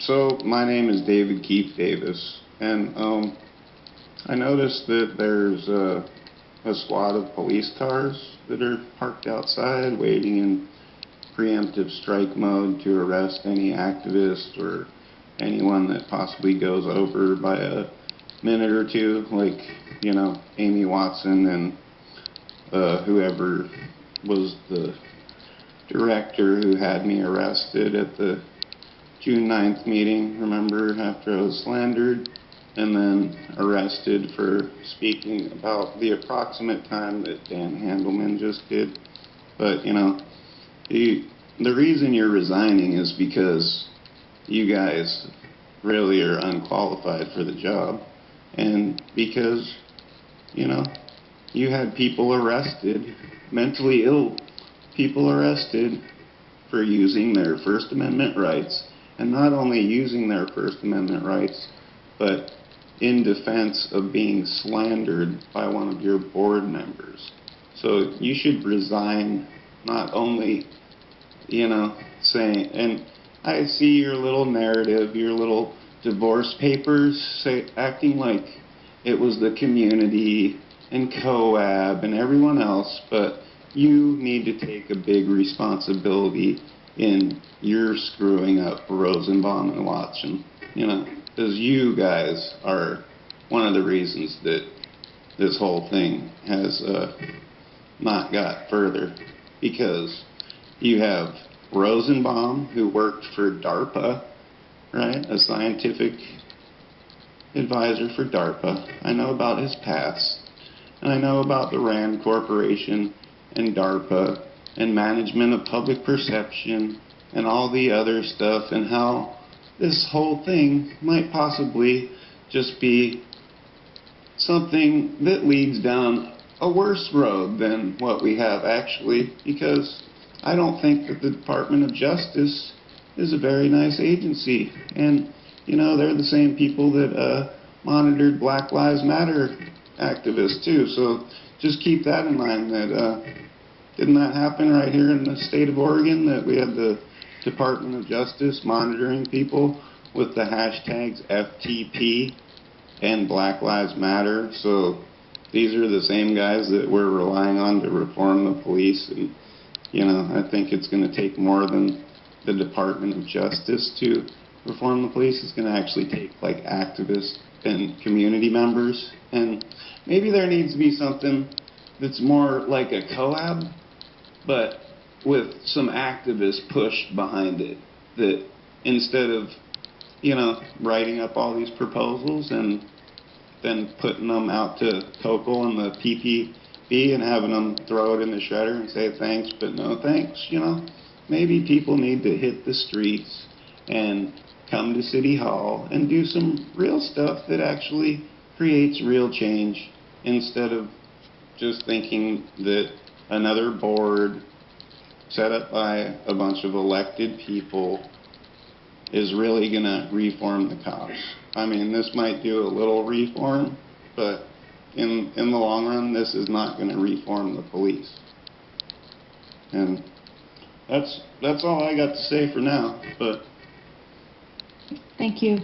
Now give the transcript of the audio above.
So my name is David Keith Davis, and I noticed that there's a squad of police cars that are parked outside waiting in preemptive strike mode to arrest any activist or anyone that possibly goes over by a minute or two, like, you know, Amy Watson and whoever was the director who had me arrested at the June 9th meeting, remember, after I was slandered and then arrested for speaking about the approximate time that Dan Handelman just did. But, you know, the reason you're resigning is because you guys really are unqualified for the job, and because, you know, you had people arrested, mentally ill people arrested for using their First Amendment rights, and not only using their First Amendment rights, but in defense of being slandered by one of your board members. So you should resign, not only, you know, saying, and I see your little narrative, your little divorce papers, acting like it was the community and COAB and everyone else, but you need to take a big responsibility in your screwing up Rosenbaum and Watson, you know, because you guys are one of the reasons that this whole thing has not got further, because you have Rosenbaum, who worked for DARPA, right, a scientific advisor for DARPA. I know about his past, and I know about the RAND Corporation and DARPA and management of public perception and all the other stuff, and how this whole thing might possibly just be something that leads down a worse road than what we have actually, because I don't think that the Department of Justice is a very nice agency. And, you know, they're the same people that monitored Black Lives Matter activists too. So just keep that in mind, that didn't that happen right here in the state of Oregon, that we had the Department of Justice monitoring people with the hashtags FTP and Black Lives Matter? So these are the same guys that we're relying on to reform the police. And, you know, I think it's going to take more than the Department of Justice to reform the police. It's going to actually take, like, activists and community members. And maybe there needs to be something that's more like a COAB, but with some activists pushed behind it, that instead of, you know, writing up all these proposals and then putting them out to COCO and the PPP and having them throw it in the shredder and say thanks but no thanks, you know, maybe people need to hit the streets and come to City Hall and do some real stuff that actually creates real change, instead of just thinking that another board set up by a bunch of elected people is really going to reform the cops. I mean, this might do a little reform, but in the long run, this is not going to reform the police. And that's all I got to say for now. But thank you.